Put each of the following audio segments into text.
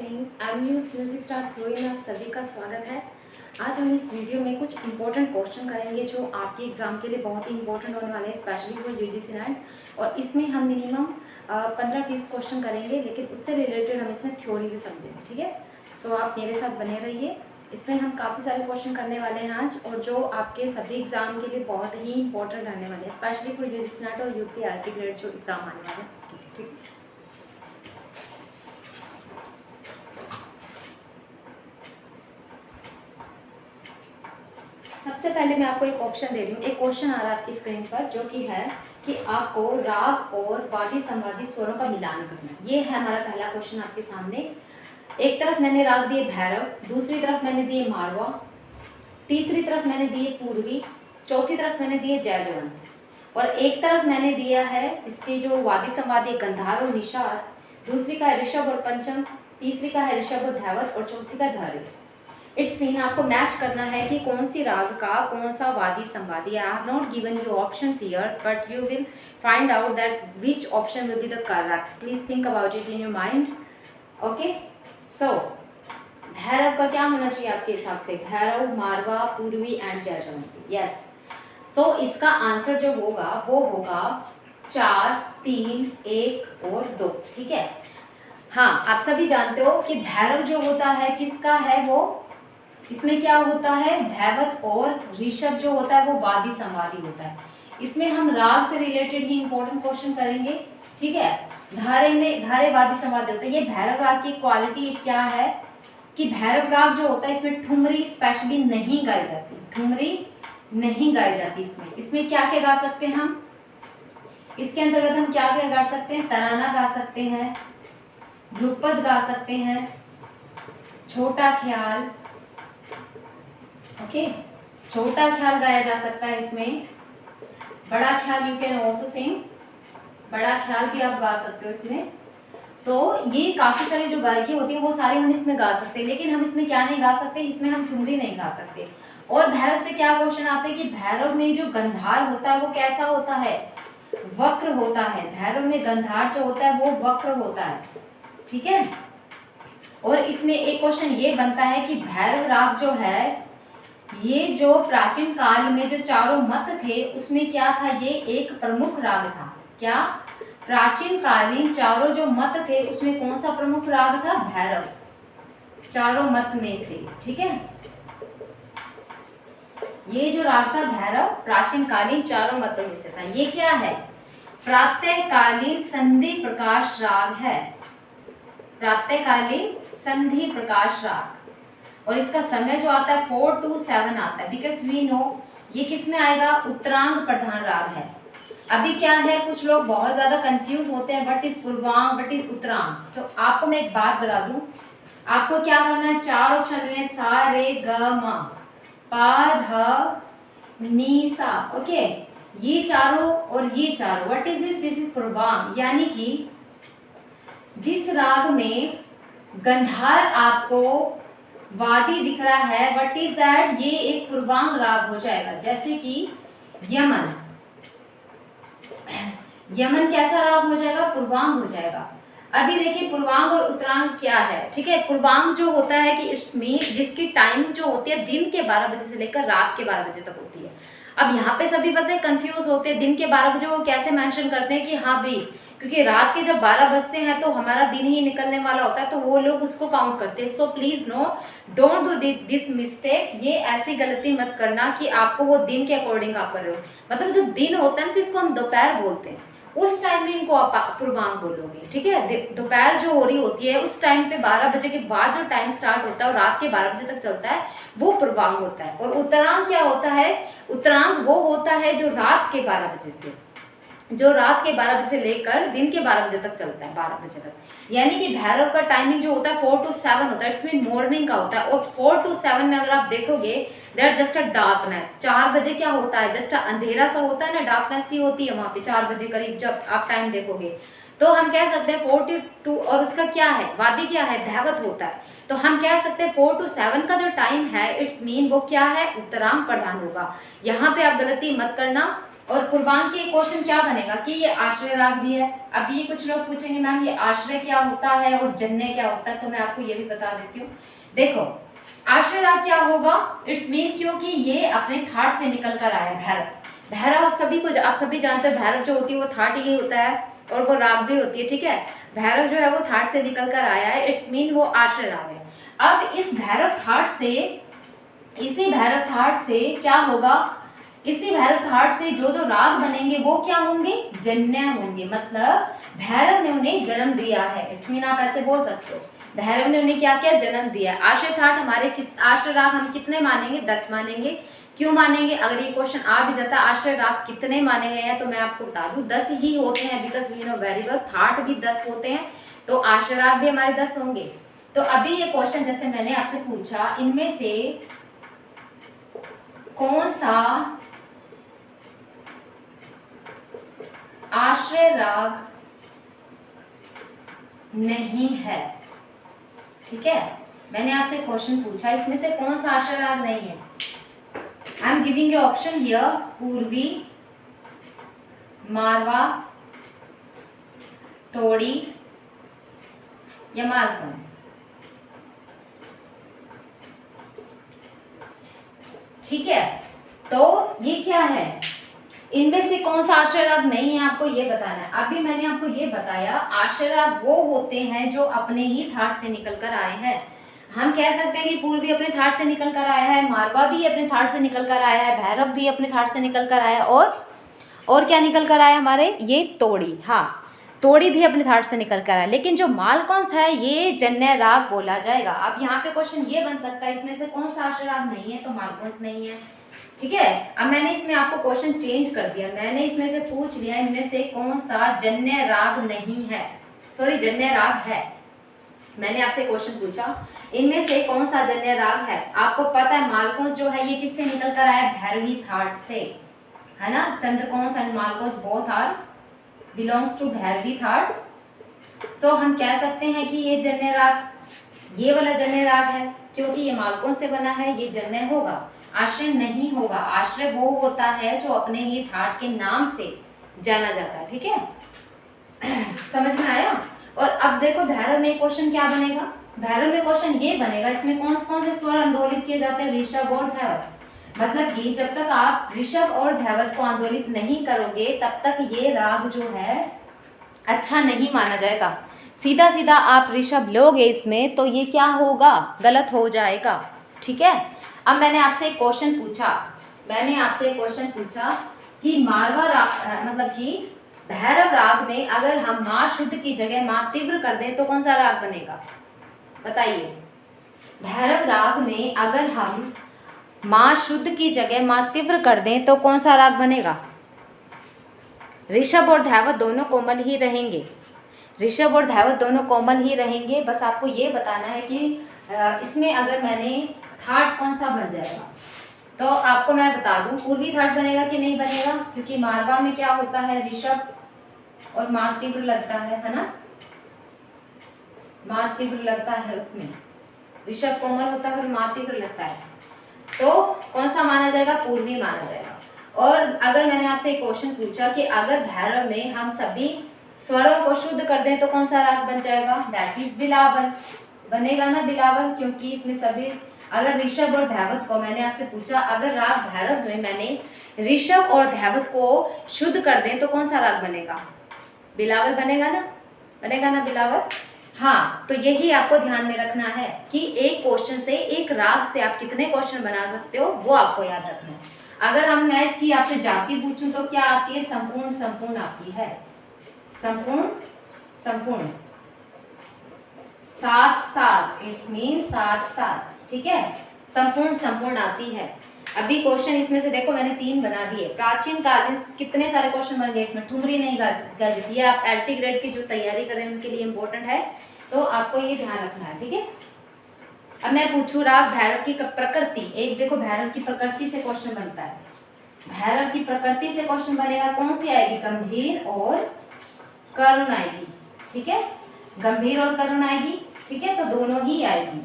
Morning, I am news music star throwing में आप सभी का स्वागत है। आज हम इस वीडियो में कुछ इंपॉर्टेंट क्वेश्चन करेंगे जो आपके एग्ज़ाम के लिए बहुत ही इंपॉर्टेंट होने वाले हैं, स्पेशली फॉर यूजीसी नेट। और इसमें हम मिनिमम 15-20 क्वेश्चन करेंगे, लेकिन उससे रिलेटेड हम इसमें थ्योरी भी समझेंगे। ठीक है, सो आप मेरे साथ बने रहिए। इसमें हम काफ़ी सारे क्वेश्चन करने वाले हैं आज, और जो आपके सभी एग्ज़ाम के लिए बहुत ही इंपॉर्टेंट रहने वाले हैं, स्पेशली फॉर यूजीसी नेट और यूपीआरटी ग्रेड जो एग्ज़ाम आने वाले हैं उसके। ठीक है, सबसे पहले मैं आपको एक ऑप्शन दे रही हूँ। एक क्वेश्चन आ रहा है आपकी स्क्रीन पर, जो कि है कि आपको राग और वादी संवादी स्वरों का मिलान करना है। ये है हमारा पहला क्वेश्चन आपके सामने। एक तरफ मैंने राग दिए भैरव, दूसरी तरफ मैंने दिए मारवा, तीसरी तरफ मैंने दिए पूर्वी, चौथी तरफ मैंने दिए जयजवन, और एक तरफ मैंने दिया है इसके जो वादी संवादी गंधार और निषाद, दूसरी का है ऋषभ और पंचम, तीसरी का है ऋषभ और धैवत, और चौथी का धैर्य। इट्स मीन आपको मैच करना है कि कौन सी राग का कौन सा वादी संवादी। I have not given you options here, but you will find out that which option will be the correct. Please think about it in your mind. Okay, so Bhairav का क्या होना चाहिए आपके हिसाब से? भैरव, मारवा, पूर्वी एंड जयजयंती। यस, सो इसका आंसर जो होगा वो होगा 4, 3, 1 और 2। ठीक है, हाँ, आप सभी जानते हो कि भैरव जो होता है किसका है, वो इसमें क्या होता है, धैवत और ऋषभ जो होता है वो वादी संवादी होता है। इसमें हम राग से रिलेटेड ही इंपॉर्टेंट क्वेश्चन करेंगे। ठीक है, धारे में धारे वादी संवादी होता है। ये भैरव राग की क्वालिटी क्या है कि भैरव राग जो होता है इसमें ठुमरी स्पेशली नहीं गाई जाती, ठुमरी नहीं गाई जाती। इसमें क्या क्या गा सकते हैं हम? इसके अंतर्गत हम क्या क्या गा सकते हैं? तराना गा सकते हैं, ध्रुपद गा सकते हैं, छोटा ख्याल। ओके, छोटा ख्याल गाया जा सकता है इसमें, बड़ा ख्याल यू कैन ऑल्सो सिंग, बड़ा ख्याल भी आप गा सकते हो इसमें। तो ये काफी सारे जो गायकी होती है वो सारी हम इसमें गा सकते हैं, लेकिन हम इसमें क्या नहीं गा सकते, इसमें हम ठुमरी नहीं गा सकते। और भैरव से क्या क्वेश्चन आते हैं कि भैरव में जो गंधार होता है वो कैसा होता है? वक्र होता है। भैरव में गंधार जो होता है वो वक्र होता है। ठीक है, और इसमें एक क्वेश्चन ये बनता है कि भैरव राग जो है, ये जो प्राचीन काल में जो चारों मत थे उसमें क्या था, ये एक प्रमुख राग था। क्या? प्राचीन कालीन चारों जो मत थे उसमें कौन सा प्रमुख राग था? भैरव, चारों मत में से। ठीक है, ये जो राग था भैरव प्राचीन कालीन चारों मतों में से था। ये क्या है? प्रातःकालीन संधि प्रकाश राग है, प्रातःकालीन संधि प्रकाश राग। और इसका समय जो आता है 4 to 7 आता है, बिकॉज वी नो ये किस में आएगा? उत्तरांग प्रधान राग है। अभी क्या है, कुछ लोग बहुत ज्यादा कंफ्यूज होते हैं, व्हाट इज पूर्वांग, व्हाट इज उत्तरांग। तो आपको मैं एक बात बता दूं, आपको क्या करना है, 4 ऑप्शन लेने, सा रे ग म पा ध नी सा। ओके, ये चारों और ये चारों, what is this? This is पूर्वांग। यानी कि जिस राग में गंधार आपको वादी दिख रहा है, व्हाट इज दैट? ये एक पूर्वांग राग हो जाएगा। जैसे कि यमन, यमन कैसा राग हो जाएगा? पूर्वांग हो जाएगा। अभी देखिए पूर्वांग और उत्तरांग क्या है। ठीक है, पूर्वांग जो होता है कि इट्स मीन जिसकी टाइम जो होती है दिन के 12 बजे से लेकर रात के 12 बजे तक होती है। अब यहाँ पे सभी पता है कंफ्यूज होते हैं, दिन के 12 बजे वो कैसे मेंशन करते हैं कि हाँ भाई, क्योंकि रात के जब 12 बजते हैं तो हमारा दिन ही निकलने वाला होता है, तो वो लोग उसको काउंट करते हैं। So please no, don't do this mistake. ये ऐसी गलती मत करना कि आपको वो दिन के अकॉर्डिंग आप कर रहे हो। मतलब जो दिन होता है ना, जिसको हम दोपहर बोलते हैं, उस टाइमिंग को आप पूर्वांग बोलोगे। ठीक है, दोपहर जो हो रही होती है उस टाइम पे 12 बजे के बाद जो टाइम स्टार्ट होता है और रात के 12 बजे तक चलता है वो पूर्वांग होता है। और उत्तरांग क्या होता है? उत्तरांग वो होता है जो रात के 12 बजे से, जो रात के 12 बजे से लेकर दिन के 12 बजे तक चलता है, 12 बजे तक। यानी कि भैरव का टाइमिंग जो होता है 4 to 7 होता है, इट्स मीन मॉर्निंग का होता है। और 4 to 7 में अगर आप देखोगे दैट जस्ट अ डार्कनेस। 4 बजे क्या होता है? जस्ट अंधेरा सा होता है ना, डार्कनेस सी होती है वहां पे 4 बजे करीब जब आप टाइम देखोगे। तो हम कह सकते हैं 42, और उसका क्या है? वादी क्या है? धैवत होता है। तो हम कह सकते हैं 4 to 7 का जो टाइम है, इट्स मीन वो क्या है? उत्तरांग प्रधान होगा। यहाँ पे आप गलती मत करना। और पूर्वांग के क्वेश्चन क्या बनेगा कि ये आश्रय राग भी है। अब ये कुछ लोग पूछेंगे मैम ये आश्रय क्या होता है और जन्य क्या होता है, तो मैं आपको ये भी बता देती हूँ। देखो आश्रय राग क्या होगा, इट्स मीन क्योंकि ये अपने थाट से निकल कर आया भैरव। भैरव आप सभी जानते हैं भैरव जो होती है वो थाट ही होता है और वो राग भी होती है, ठीक है। भैरव जो है वो थाट से निकल कर आया है, इट्स मीन वो आश्रय राग है। अब इस भैरव थाट से, इसी भैरव थाट से क्या होगा, इसी भैरव थाट से जो जो राग बनेंगे वो क्या होंगे, जन्य होंगे। मतलब भैरव ने उन्हें जन्म दिया है, इट्स मीन आप ऐसे बोल सकते हो भैरव ने उन्हें क्या किया, जन्म दिया। आश्रय थाट हमारे आश्रय राग हम कितने मानेंगे, 10 मानेंगे। क्यों मानेंगे, अगर ये क्वेश्चन आ भी जाता आश्रय राग कितने माने गए हैं तो मैं आपको बता दूं 10 ही होते हैं, because we know very well that भी 10 होते हैं, तो आश्रय राग भी हमारे 10 होंगे। तो अभी ये क्वेश्चन जैसे मैंने आपसे पूछा, इनमें से कौन सा आश्रय राग नहीं है, ठीक है। मैंने आपसे क्वेश्चन पूछा इसमें से कौन सा आश्रय राग नहीं है। I am giving you option here, पूर्वी, मारवा, तोड़ी या मालकंस, ठीक है। तो ये क्या है, इनमें से कौन सा आश्रय राग नहीं है आपको ये बताना है। अभी मैंने आपको ये बताया आश्रय राग वो होते हैं जो अपने ही थाट से निकल कर आए हैं। हम कह सकते हैं कि पूर्वी अपने थाट से निकल कर आया है, मारवा भी अपने थाट से निकल कर आया है, भैरव भी अपने थाट से निकल कर आया, और क्या निकल कर आया हमारे, ये तोड़ी, हाँ तोड़ी भी अपने थाट से निकल कर आया। लेकिन जो मालकंस है ये जन्य राग बोला जाएगा। अब यहाँ पे क्वेश्चन ये बन सकता है इसमें से कौन सा आश्रय राग नहीं है, तो मालकंस नहीं है, ठीक है। अब मैंने इसमें आपको क्वेश्चन चेंज कर दिया, मैंने इसमें से पूछ लिया इनमें से कौन सा जन्य राग नहीं है, सॉरी जन्य राग है। मैंने आपसे क्वेश्चन पूछा इनमें से कौन सा जन्य राग है। आपको पता है मालकोस जो है ये किससे निकल कर आया, भैरवी थाट से, है ना। Chandrakauns and Malkauns both are belongs to Bhairavi thaat. So हम कह सकते हैं कि ये जन्य राग, ये वाला जन्य राग है क्योंकि ये मालकोस से बना है, ये जन्य होगा, आश्रय नहीं होगा। आश्रय वो होता है जो अपने ही थाट के नाम से जाना जाता है, ठीक है। समझ में आया। और अब देखो भैरव में क्वेश्चन क्या बनेगा, भैरव में क्वेश्चन ये बनेगा इसमें कौन कौन से स्वर आंदोलित किए जाते हैं, ऋषभ और धैवत। मतलब कि जब तक आप ऋषभ और धैवत को आंदोलित नहीं करोगे तब तक ये राग जो है अच्छा नहीं माना जाएगा। सीधा सीधा आप ऋषभ लोगे इसमें तो ये क्या होगा, गलत हो जाएगा, ठीक है। अब मैंने आपसे एक क्वेश्चन पूछा, कि मारवा राग मतलब कि भैरव राग में अगर हम माँ शुद्ध की जगह माँ तीव्र कर दें तो कौन सा राग बनेगा, बताइए। भैरव राग में अगर हम माँ शुद्ध की जगह माँ तीव्र कर दें तो कौन सा राग बनेगा। ऋषभ और धैवत दोनों कोमल ही रहेंगे, ऋषभ और धैवत दोनों कोमल ही रहेंगे। बस आपको ये बताना है कि इसमें अगर मैंने थाट कौन सा बन जाएगा, तो आपको मैं बता दूं पूर्वी थाट बनेगा कि नहीं बनेगा, क्योंकि मारवा में क्या होता है ऋषभ और माँ तीव्र लगता है ना, माँ तीव्र लगता है, उसमें ऋषभ कोमल होता है और माँ तीव्र लगता है, तो कौन सा माना जाएगा, पूर्वी माना जाएगा। और अगर मैंने आपसे एक क्वेश्चन पूछा कि अगर भैरव में हम सभी स्वरों को शुद्ध कर दें तो कौन सा राग बन जाएगा, दैट इज बिलावल बनेगा ना, बिलावल, क्योंकि इसमें सभी, अगर ऋषभ और धैवत को मैंने आपसे पूछा अगर राग भैरव में मैंने ऋषभ और धैवत को शुद्ध कर दें तो कौन सा राग बनेगा, बिलावल बनेगा ना बिलावल। हाँ, तो यही आपको ध्यान में रखना है कि एक क्वेश्चन से, एक राग से आप कितने क्वेश्चन बना सकते हो वो आपको याद रखना है। अगर मैं इसकी आपसे जाति पूछूं तो क्या आती है, संपूर्ण आती है, संपूर्ण 7 इट्स मीन 7, ठीक है, संपूर्ण आती है। अभी क्वेश्चन इसमें से देखो मैंने 3 बना दिए। प्राचीन कालीन कितने सारे क्वेश्चन बन गए इसमें, ठुमरी नहीं गज, ये आप एलटी ग्रेड की जो तैयारी कर रहे हैं उनके लिए इंपॉर्टेंट है, तो आपको ये ध्यान रखना है, ठीक है। अब मैं पूछूं राग भैरव की प्रकृति, एक देखो भैरव की प्रकृति से क्वेश्चन बनता है, भैरव की प्रकृति से क्वेश्चन बनेगा, कौन सी आएगी, गंभीर और करुण आएगी, ठीक है, गंभीर और करुण आएगी, ठीक है, तो दोनों ही आएगी,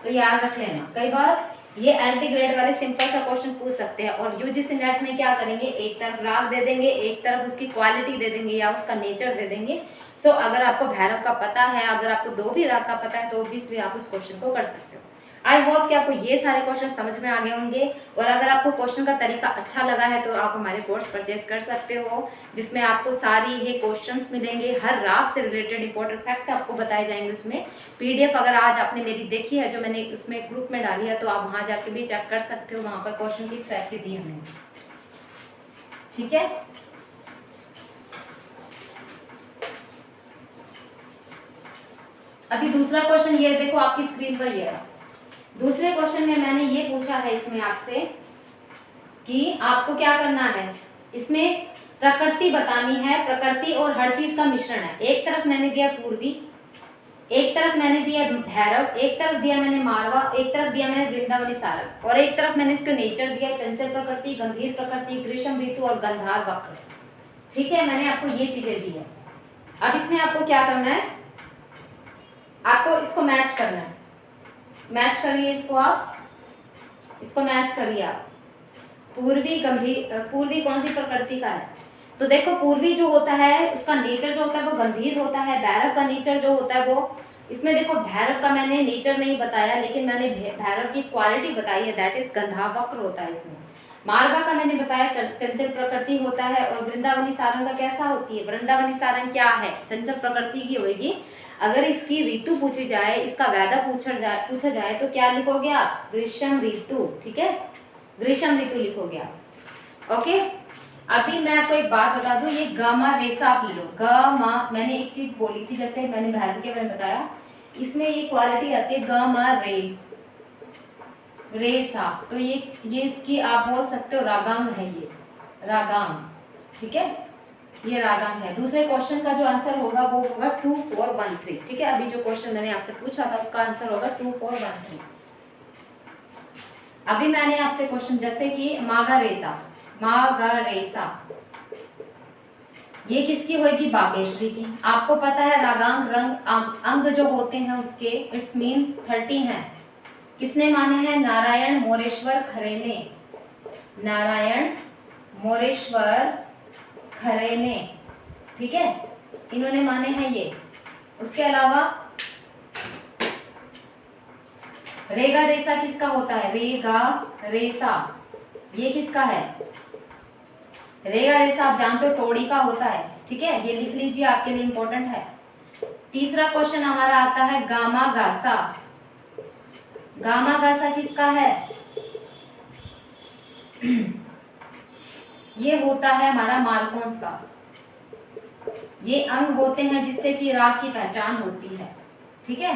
तो याद रख लेना। कई बार ये एंटीग्रेड वाले सिंपल सा क्वेश्चन पूछ सकते हैं। और यूजीसी नेट में क्या करेंगे, एक तरफ राग दे देंगे, एक तरफ उसकी क्वालिटी दे देंगे या उसका नेचर दे देंगे। सो अगर आपको भैरव का पता है, अगर आपको दो भी राग का पता है, तो ऑब्वियसली आप उस क्वेश्चन को कर सकते हो। आई होप कि आपको ये सारे क्वेश्चन समझ में आ गए होंगे। और अगर आपको क्वेश्चन का तरीका अच्छा लगा है तो आप हमारे कोर्स परचेज कर सकते हो, जिसमें आपको सारी ये क्वेश्चंस मिलेंगे, हर राग से रिलेटेड इंपॉर्टेंट फैक्ट आपको बताए जाएंगे उसमें। पीडीएफ अगर आज आपने मेरी देखी है जो मैंने उसमें ग्रुप में डाली है, तो आप वहाँ जाके भी चेक कर सकते हो, वहाँ पर क्वेश्चन की स्ट्रैटेजी दी हमने। ठीक है, अभी दूसरा क्वेश्चन ये देखो आपकी स्क्रीन पर, ये दूसरे क्वेश्चन में मैंने ये पूछा है इसमें आपसे कि आपको क्या करना है, इसमें प्रकृति बतानी है, प्रकृति और हर चीज का मिश्रण है। एक तरफ मैंने दिया पूर्वी, एक तरफ मैंने दिया भैरव, एक तरफ दिया मैंने मारवा, एक तरफ दिया मैंने वृंदावनी सारंग, और एक तरफ मैंने इसका नेचर दिया चंचल प्रकृति, गंभीर प्रकृति, ग्रीष्म ऋतु और गंधार वक्र। ठीक है, मैंने आपको ये चीजें दी है। अब इसमें आपको क्या करना है, आपको इसको मैच करना है। मैच करिए इसको, आप इसको मैच करिए आप। पूर्वी गंभीर, पूर्वी कौन सी प्रकृति का है, तो देखो पूर्वी जो होता है उसका नेचर जो होता है वो गंभीर होता है। भैरव का नेचर जो होता है वो, इसमें देखो भैरव का मैंने नेचर नहीं बताया, लेकिन मैंने भैरव की क्वालिटी बताई है, दैट इज गंधावक्र होता है इसमें। मारवा का मैंने बताया चंचल प्रकृति होता है। और वृंदावनी सारंग का कैसा होती है, वृंदावनी सारंग क्या है, चंचल प्रकृति की होगी। अगर इसकी ऋतु पूछी जाए, इसका वेदर पूछा जाए तो क्या लिखोगे आप, ग्रीष्म ऋतु। ठीक है, ग्रीष्म ऋतु लिखोगे आप। ओके, अभी मैं आपको एक बात बता दूं, ये गामा रेसा आप ले लो। गामा, मैंने एक चीज बोली थी, जैसे मैंने भैरव के बारे में बताया, इसमें ये क्वालिटी आती है गामा रे, रेसा। तो ये इसकी आप बोल सकते हो रागांग है, ये रागांग। ठीक है, ये रागांग है। दूसरे क्वेश्चन का जो आंसर होगा वो होगा 2413। ठीक है, अभी जो क्वेश्चन मैंने आपसे पूछा था उसका आंसर होगा 2413। अभी मैंने आपसे क्वेश्चन जैसे कि मागारेसा, मागारेसा ये किसकी होगी, बागेश्वरी की। आपको पता है रागांग रंग अंग जो होते हैं उसके इट्स मीन 30 हैं। किसने माने हैं, नारायण मोरेश्वर खरे ने, नारायण मोरेश्वर खरे ने। ठीक है, इन्होंने माने हैं ये। उसके अलावा रेगा रेसा किसका होता है, रेगा रेसा ये किसका है, रेगा रेसा आप जानते हो तोड़ी का होता है। ठीक है, ये लिख लीजिए, आपके लिए इंपॉर्टेंट है। तीसरा क्वेश्चन हमारा आता है गामा गासा। गामा गासा किसका है, ये होता है हमारा मालकोंस का। ये अंग होते हैं जिससे कि राग की पहचान होती है। ठीक है,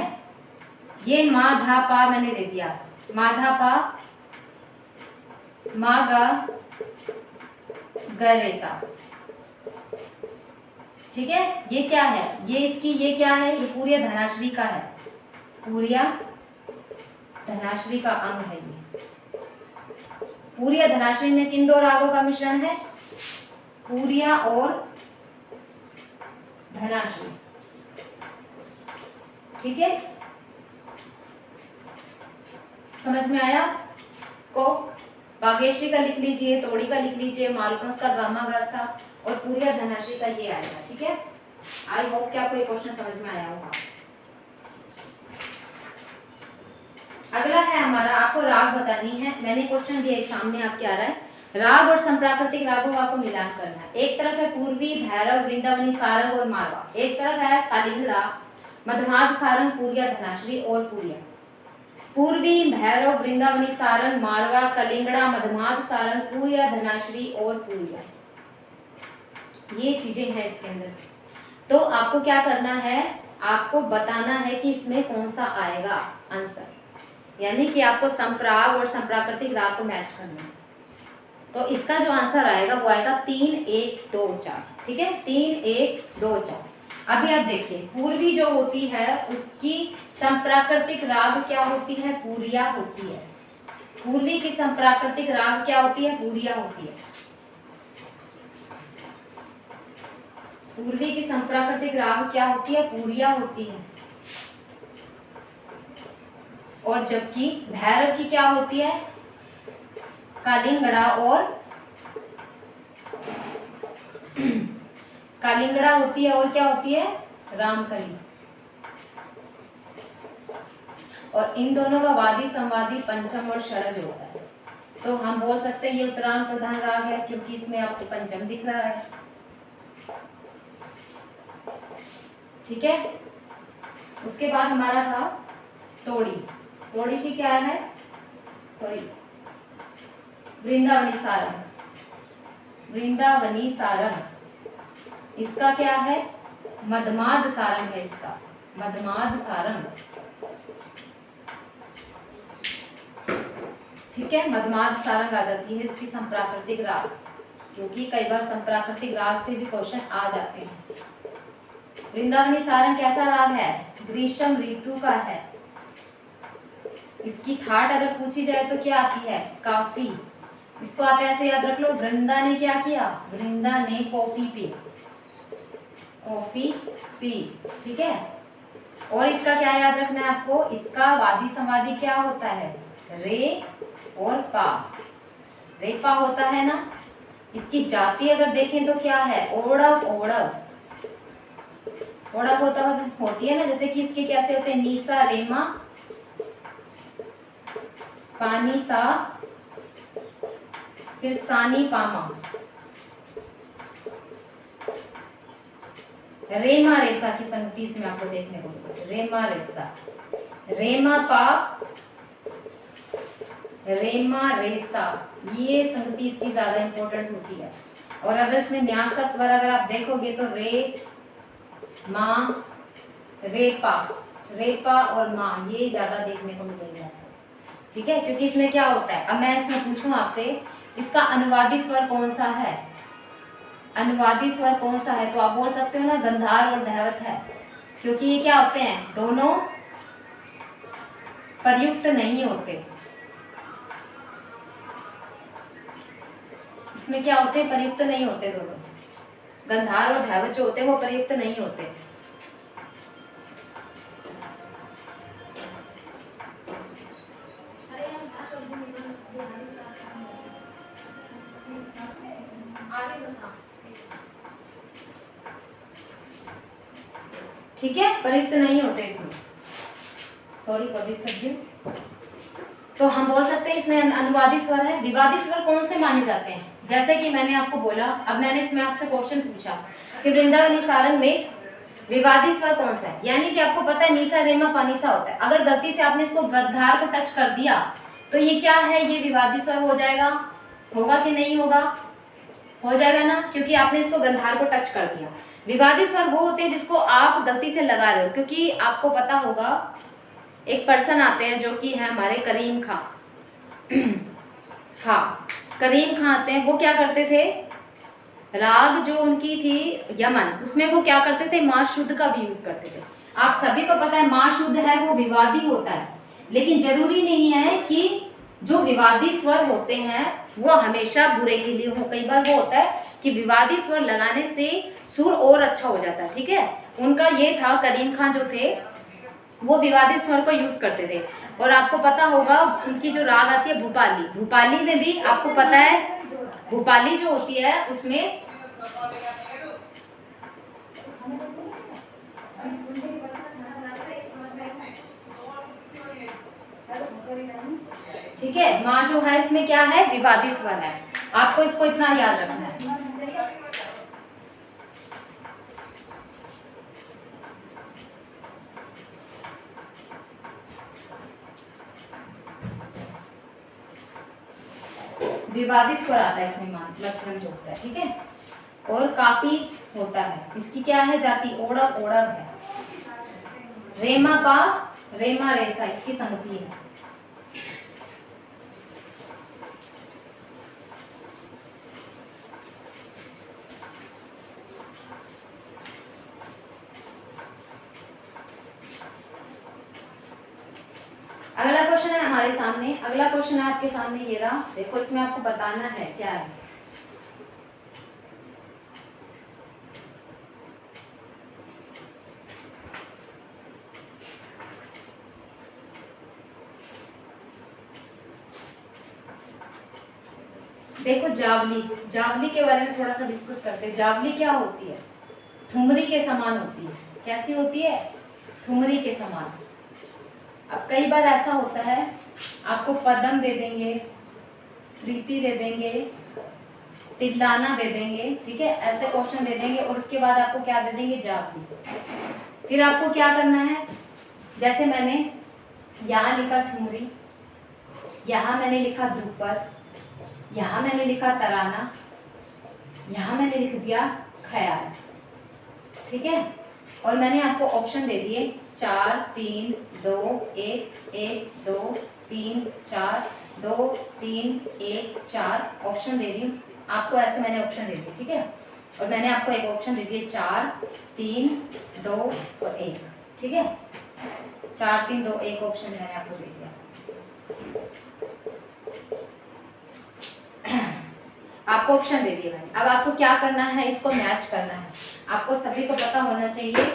ये मा धा पा मैंने दे दिया, मा धा पा, मा गा गरेसा। ठीक है, ये क्या है, ये इसकी ये क्या है, ये पूरी धनाश्री का है, पूरी धनाश्री का अंग है। ये पूरी धनाश्री में किन दो रागों का मिश्रण है, पूरिया और धनाश्री। ठीक है, समझ में आया को, बागेश्वरी का लिख लीजिए, तोड़ी का लिख लीजिए, मालकोंस का गामा गासा और पूरिया धनाश्री का ये आएगा। ठीक है, आई होप कि आपको ये क्वेश्चन समझ में आया होगा। अगला है हमारा, आपको राग बतानी है। मैंने क्वेश्चन दिया सामने आपके आ रहा है, राग और संप्राकृतिक रागों का आपको मिलान करना है। एक तरफ है पूर्वी, भैरव, वृंदावनी, सारंग और मारवा। एक तरफ है कालिंगड़ा, मधमाद, सारंग, पूरिया, धनाश्री और पूरिया। पूर्वी, भैरव, वृंदावनी, सारंग, मारवा, कलिंगड़ा, मधमाद, सारंग, पूरिया, धनाश्री और पूरिया, ये चीजें हैं इसके अंदर। तो आपको क्या करना है, आपको बताना है कि इसमें कौन सा आएगा आंसर, यानी कि आपको संप्राग और संप्राकृतिक राग को मैच करना है। तो इसका जो आंसर आएगा वो आएगा 3 1 2 4। ठीक है, 3 1 2 4। अभी आप देखिए, पूर्वी जो होती है उसकी संप्राकृतिक राग क्या होती है, पूरिया होती है। पूर्वी की संप्राकृतिक राग क्या होती है, पूरिया होती है। पूर्वी की संप्राकृतिक राग क्या होती है, पूरिया होती है। और जबकि भैरव की क्या होती है, कालिंगड़ा और कालिंगड़ा होती है और क्या होती है, रामकली। और इन दोनों का वादी संवादी पंचम और षडज होता है। तो हम बोल सकते हैं ये उत्तरायण प्रधान राग है क्योंकि इसमें आपको पंचम दिख रहा है। ठीक है। उसके बाद हमारा था तोड़ी। तोड़ी की क्या है, सॉरी, वृंदावनी सारंग। वृंदावनी सारंग इसका क्या है, मदमाद सारंग है इसका, मदमाद सारंग। ठीक है, मदमाद सारंग आ जाती है इसकी संप्राकृतिक राग, क्योंकि कई बार संप्राकृतिक राग से भी क्वेश्चन आ जाते हैं। वृंदावनी सारंग कैसा राग है, ग्रीष्म ऋतु का है। इसकी ठाट अगर पूछी जाए तो क्या आती है, काफी। इसको आप ऐसे याद रख लो, वृंदा ने क्या किया, वृंदा ने कॉफी पी, कॉफी पी। ठीक है। और इसका क्या याद रखना है आपको, इसका वादी संवादी क्या होता है, रे और पा, रेपा होता है ना। इसकी जाति अगर देखें तो क्या है, ओड़व, ओड़व, ओड़व होती है ना। जैसे कि इसके कैसे होते हैं, नीसा रेमा, पानी सा, फिर सानी पामा, रेमा रेसा की संगति इसमें आपको देखने को मिलेगी। रेमा रेसा, रेमा पा, रेमा रेसा, ये संगति इसकी ज्यादा इंपॉर्टेंट होती है। और अगर इसमें न्यास का स्वर अगर आप देखोगे तो रे, मा, रेपा, रेपा और माँ, ये ज्यादा देखने को मिलेगा। ठीक है, क्योंकि इसमें क्या होता है, अब मैं इसमें पूछूं आपसे, इसका अनुवादी स्वर कौन सा है, अनुवादी स्वर कौन सा है, तो आप बोल सकते हो ना गंधार और धैवत है, क्योंकि ये क्या होते हैं, दोनों प्रयुक्त नहीं होते। इसमें क्या होते हैं, प्रयुक्त नहीं होते दोनों। गंधार और धैवत जो होते हैं वो प्रयुक्त नहीं होते। ठीक है, प्रयुक्त नहीं होते इसमें, सॉरी फॉर दिस सब्जेक्ट। तो हम बोल सकते हैं इसमें अनुवादी स्वर है। विवादी स्वर कौन से माने जाते हैं, जैसे कि मैंने आपको बोला, अब मैंने इसमें आपसे क्वेश्चन पूछा कि वृंदावनी सारंग में विवादी स्वर कौन सा है, यानी कि आपको पता है नीसा रेमा पानीसा होता है। अगर गलती से आपने इसको गद्धार को टच कर दिया तो ये क्या है, ये विवादी स्वर हो जाएगा, होगा कि नहीं होगा, हो जाएगा ना, क्योंकि आपने इसको गंधार को टच कर दिया। विवादी स्वर वो होते हैं जिसको आप गलती से लगा रहे हो, क्योंकि आपको पता होगा एक पर्सन आते हैं जो कि है हमारे करीम खां हाँ, करीम खां आते हैं। वो क्या करते थे, राग जो उनकी थी यमन, उसमें वो क्या करते थे, माँ शुद्ध का भी यूज करते थे। आप सभी को पता है माँ शुद्ध है वो विवादी होता है, लेकिन जरूरी नहीं है कि जो विवादी स्वर होते हैं वो हमेशा बुरे के लिए हो। कई बार वो होता है कि विवादी स्वर लगाने से सुर और अच्छा हो जाता है। ठीक है, उनका ये था, करीम खां जो थे वो विवादी स्वर को यूज करते थे। और आपको पता होगा उनकी जो राग आती है भूपाली, भूपाली में भी आपको पता है, भूपाली जो होती है उसमें ठीक है, माँ जो है इसमें क्या है, विवादी स्वर है। आपको इसको इतना याद रखना है। विवादी स्वर आता है इसमें, मान लक्षण जो होता है। ठीक है, और काफी होता है। इसकी क्या है जाति, ओड़व, ओड़व है। रेमा पा, रेमा रेसा इसकी संगति है। अगला क्वेश्चन है हमारे सामने, अगला क्वेश्चन है आपके सामने ये रहा। देखो इसमें आपको बताना है क्या है। देखो जावली, जावली के बारे में थोड़ा सा डिस्कस करते हैं। जावली क्या होती है? ठुमरी के समान होती है। कैसी होती है? ठुमरी के समान। अब कई बार ऐसा होता है, आपको पदम दे देंगे, प्रीति दे देंगे, तिल्लाना दे देंगे, ठीक है, ऐसे क्वेश्चन दे देंगे और उसके बाद आपको क्या दे देंगे? जावली। फिर आपको क्या करना है? जैसे मैंने यहाँ लिखा ठुमरी, यहाँ मैंने लिखा ध्रुपद, यहाँ मैंने लिखा तराना, यहाँ मैंने लिख दिया ख्याल, ठीक है। और मैंने आपको ऑप्शन दे दिए 4 3 2 1 1 2 3 4 2 3 1 4 ऑप्शन दे दी हूँ आपको। ऐसे मैंने ऑप्शन दे दिए, ठीक है। और मैंने आपको एक ऑप्शन दे दिए 4 3 2 और 1, ठीक है। 4 3 2 1 ऑप्शन मैंने आपको दे दिया। आपको ऑप्शन दे दिए मैंने। अब आपको क्या करना है? इसको मैच करना है। आपको सभी को पता होना चाहिए,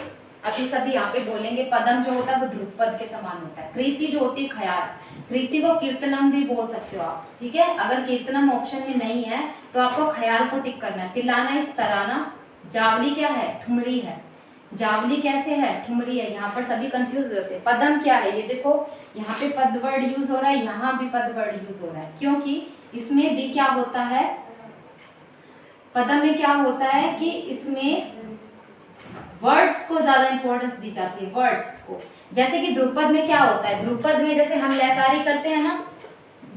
अभी सभी यहाँ पे बोलेंगे पदम जो होता है वो ध्रुपद के समान होता है। कृति जो होती है ख्याल, कृति को कीर्तनम भी बोल सकते हो आप, ठीक है। अगर कीर्तनम ऑप्शन में नहीं है तो आपको ख्याल को टिक करना है। तिलाना इस तराना, जावली क्या है? ठुमरी है। जावली कैसे है? ठुमरी है। यहाँ पर सभी कंफ्यूज होते हैं। पदम क्या है? ये देखो यहाँ पे पद वर्ड यूज हो रहा है, यहाँ भी पद वर्ड यूज हो रहा है, क्योंकि इसमें भी क्या होता है, पदम में क्या होता है कि इसमें वर्ड्स को ज्यादा इंपॉर्टेंस दी जाती है, वर्ड्स को। जैसे कि ध्रुपद में क्या होता है? ध्रुपद में जैसे हम लयकारी करते हैं ना,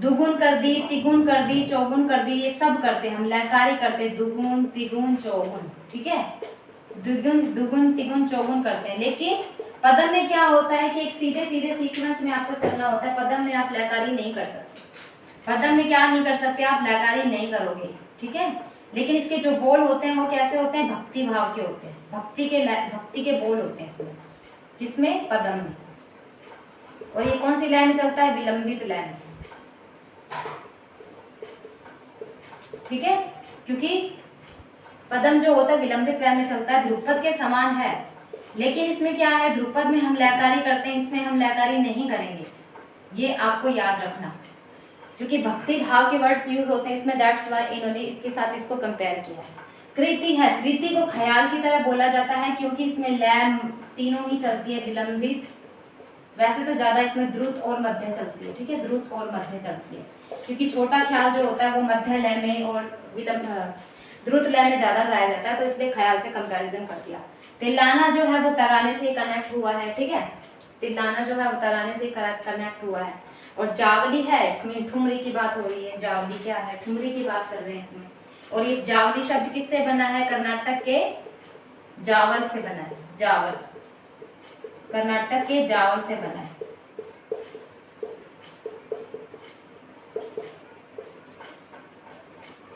दुगुन कर दी, तिगुन कर दी, चौगुन कर दी, ये सब करते हैं हम, लयकारी करते हैं, दुगुन तिगुन चौगुन, ठीक है। दुगुन तिगुन चौगुन करते हैं। लेकिन पदम में क्या होता है कि एक सीधे सीधे सीक्वेंस में आपको चलना होता है। पदम में आप लयकारी नहीं कर सकते। पदम में क्या नहीं कर सकते? आप लयकारी नहीं करोगे, ठीक है। लेकिन इसके जो बोल होते हैं वो कैसे होते हैं? भक्ति भाव के होते हैं। भक्ति के बोल होते हैं इसमें, किसमें? पदम में। और ये कौन सी लय में चलता है? विलंबित लय में, ठीक है। क्योंकि पदम जो होता है विलंबित लय में चलता है, ध्रुपद के समान है। लेकिन इसमें क्या है? ध्रुपद में हम लयकारी करते हैं, इसमें हम लयकारी नहीं करेंगे। ये आपको याद रखना, क्योंकि भक्ति भाव के वर्ड्स यूज होते हैं इसमें, दैट्स व्हाई इन्होंने इसके साथ इसको कंपेयर किया है। कृति है, कृति को ख्याल की तरह बोला जाता है क्योंकि इसमें लय तीनों ही चलती है, विलंबित। वैसे तो ज्यादा इसमें द्रुत और मध्य चलती है, ठीक है, द्रुत और मध्य चलती है, क्योंकि छोटा ख्याल जो होता है वो मध्य लय में और द्रुत लय में ज्यादा गाया जाता है, तो इसलिए ख्याल से कंपैरिजन कर दिया। तिल्लाना जो है वो तराने से कनेक्ट हुआ है, ठीक है। तिल्लाना जो है वो तराने से कनेक्ट हुआ है। और जावली है, इसमें ठुमरी की बात हो रही है। जावली क्या है? ठुमरी की बात कर रहे हैं इसमें। और ये जावली शब्द किससे बना है? कर्नाटक के जावल से बना है। जावल कर्नाटक के जावल से बना है।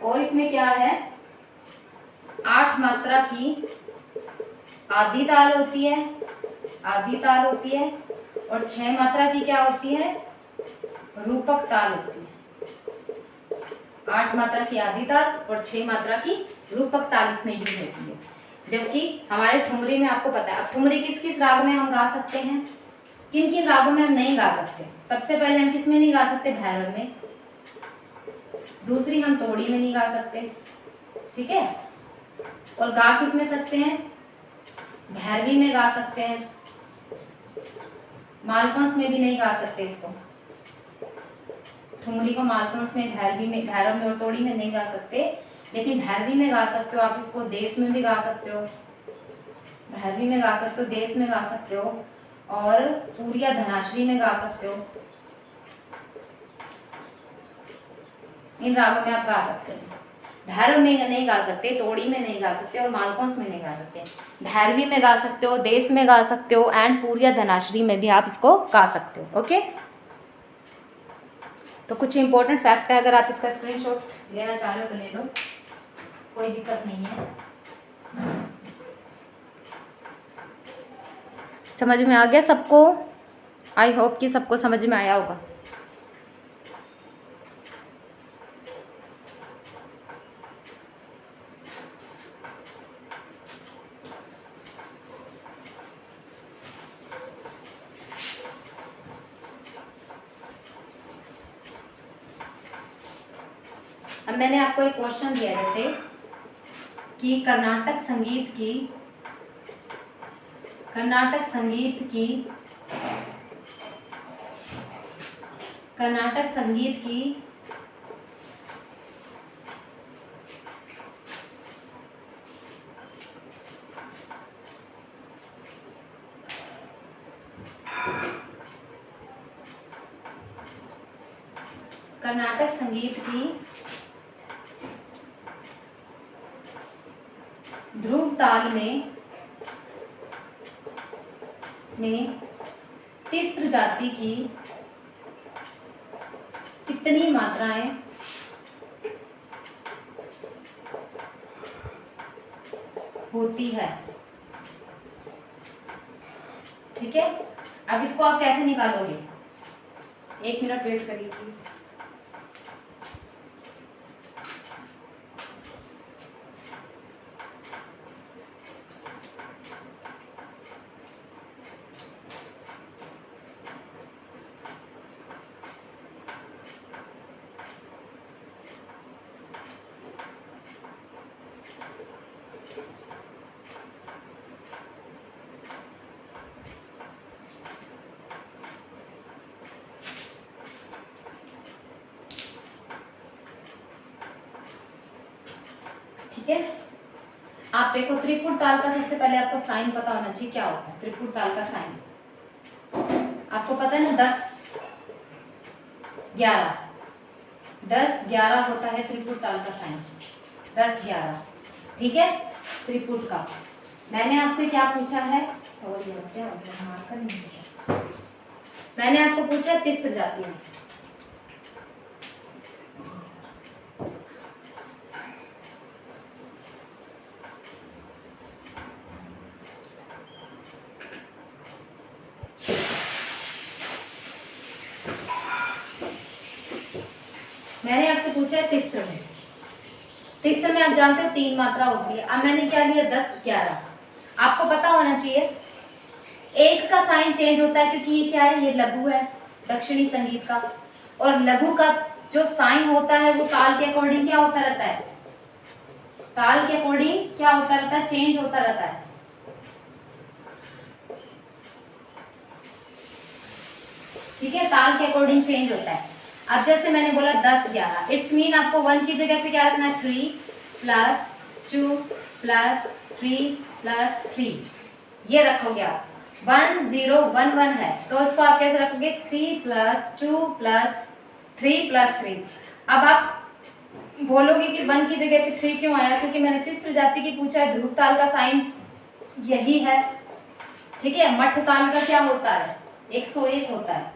और इसमें क्या है? 8 मात्रा की आदि ताल होती है, आदि ताल होती है। और 6 मात्रा की क्या होती है? रूपक ताल होती है। 8 मात्रा की आदि ताल और 6 मात्रा की रूपक ताल इसमें यूज होती है। जबकि हमारे ठुमरी में आपको पता है, अब ठुमरी किस किस राग में हम गा सकते हैं, किन किन रागों में हम नहीं गा सकते। सबसे पहले हम किस में नहीं गा सकते? भैरव में। दूसरी हम तोड़ी में नहीं गा सकते, ठीक है। और गा किस में सकते हैं? भैरवी में गा सकते हैं। मालकंस में भी नहीं गा सकते इसको, ठुमरी को मालकंस में, भैरवी में, भैरव में और तोड़ी में नहीं गा सकते। लेकिन भैरवी में गा सकते हो आप इसको, देश में भी गा सकते हो, भैरवी में गा सकते हो, देश में गा सकते हो, और पूरिया धनाश्री में गा सकते हो। इन रागों में आप गा सकते हैं। भैरव में नहीं गा सकते, तोड़ी में नहीं गा सकते, और मालकंस में नहीं गा सकते। भैरवी में गा सकते हो, देश में गा सकते हो, एंड पूरिया धनाश्री में भी आप इसको गा सकते हो। ओके, तो कुछ इंपॉर्टेंट फैक्ट है, अगर आप इसका स्क्रीनशॉट लेना चाह रहे हो तो ले लो, कोई दिक्कत नहीं है। समझ में आ गया सबको? आई होप कि सबको समझ में आया होगा। अब मैंने आपको एक क्वेश्चन दिया जैसे कि कर्नाटक संगीत की कर्नाटक संगीत की ध्रुव ताल में तिस्र जाति की कितनी मात्राएं होती है? ठीक है, अब इसको आप कैसे निकालोगे? 1 मिनट वेट करिए प्लीज। ठीक है, आप देखो त्रिपुट ताल का सबसे पहले आपको साइन पता होना चाहिए क्या होता है। त्रिपुट ताल का साइन आपको पता है ना, 10-11 होता है त्रिपुट ताल का साइन, 10-11। ठीक है, त्रिपुट का मैंने आपसे क्या पूछा है, सॉरी क्या मार्कर नहीं है, मैंने आपको पूछा तिस्र जाति में। मैंने आपसे पूछा है तिस्र में। तिस्र में आप जानते हो 3 मात्रा होती है। अब मैंने क्या लिया 10-11। आपको पता होना चाहिए एक का साइन चेंज होता है क्योंकि ये क्या है, ये लघु है दक्षिणी संगीत का, और लघु का जो साइन होता है वो ताल के अकॉर्डिंग क्या होता रहता है, ताल के अकॉर्डिंग क्या होता रहता है, चेंज होता रहता है। ठीक है, ताल के अकॉर्डिंग चेंज होता है। अब जैसे मैंने बोला 10-11, इट्स मीन आपको 1 की जगह पे क्या रखना है, 3 + 2 + 3 + 3 ये रखोगे आप। 1 0 1 1 है तो इसको आप कैसे रखोगे, 3 + 2 + 3 + 3। अब आप बोलोगे कि 1 की जगह पे 3 क्यों आया, क्योंकि मैंने तिस्र जाति की पूछा है, ध्रुव ताल का साइन यही है। ठीक है, मठ ताल का क्या होता है, 101 होता है।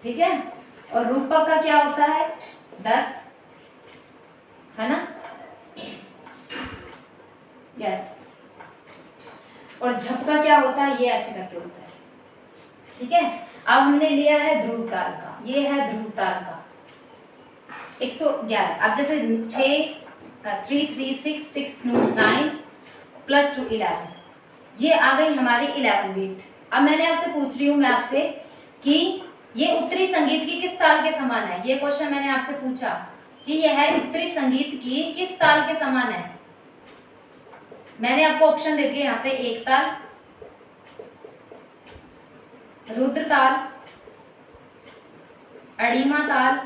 ठीक है, और रूपक का क्या होता है, 10 है ना, यस। और झपका क्या होता है, ये ऐसे करके होता है। ठीक है, अब हमने लिया है ध्रुव ताल का, ये है ध्रुव ताल का 111। अब जैसे 3 3 6 6 9 + 2 11, ये आ गई हमारी 11 बीट। अब मैंने आपसे पूछ रही हूँ मैं आपसे कि ये उत्तरी संगीत की किस ताल के समान है। ये क्वेश्चन मैंने आपसे पूछा कि यह है उत्तरी संगीत की किस ताल के समान है। मैंने आपको ऑप्शन दे दिए यहाँ पे, एक ताल, रुद्र ताल, अड़ीमा ताल,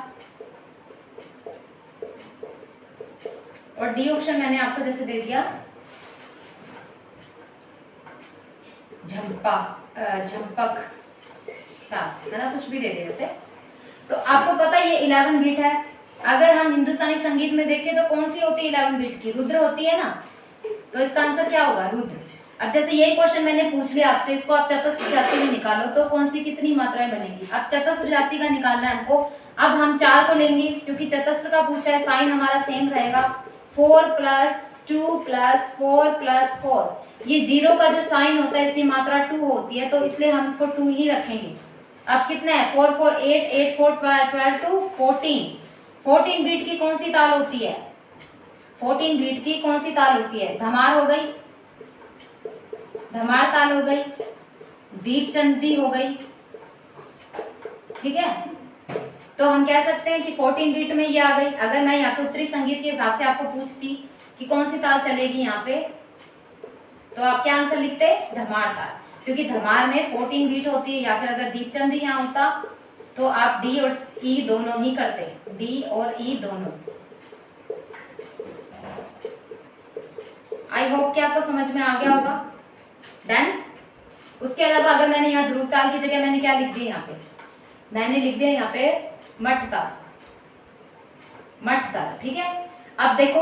और डी ऑप्शन मैंने आपको जैसे दे दिया झंपक ताल, है ना, कुछ भी दे दिया जैसे। तो आपको पता है ये 11 बीट है। अगर हम हिंदुस्तानी संगीत में देखें तो कौन सी होती है 11 बीट की, रुद्र होती है ना, तो इसका आंसर क्या होगा, रुद्र। अब जैसे यही क्वेश्चन मैंने पूछ लिया आपसे, इसको आप चतुस्र जाति में निकालो तो कौन सी कितनी मात्राएं बनेगी। अब चतुस्र जाति का निकालना है हमको। अब हम 4 को लेंगे क्योंकि चतुस्र का पूछा है, साइन हमारा सेम रहेगा, 4 + 2 + 4 + 4। ये 0 का जो साइन होता है इसकी मात्रा 2 होती है, तो इसलिए हम इसको 2 ही रखेंगे। अब कितना है, 4 4 8 8 4 12 2 14। 14 बीट की कौन सी ताल होती है, 14 बीट की कौन सी ताल होती है, धमार हो गई, धमार ताल हो गई, दीपचंदी हो गई। ठीक है, तो हम कह सकते हैं कि 14 बीट में ये आ गई। अगर मैं यहाँ पे उत्तरी संगीत के हिसाब से आपको पूछती कि कौन सी ताल चलेगी यहाँ पे, तो आप क्या आंसर लिखते? धमार ताल, क्योंकि धमार में 14 बीट होती है। या फिर अगर दीपचंद यहाँ होता तो आप डी और ई दोनों ही करते, डी और ई दोनों। आई होप कि आपको समझ में आ गया होगा। डन। उसके अलावा अगर मैंने यहाँ ध्रुव ताल की जगह मैंने क्या लिख दिया, यहाँ पे मैंने लिख दिया यहाँ पे मठ ताल, मठ ताल। ठीक है, अब देखो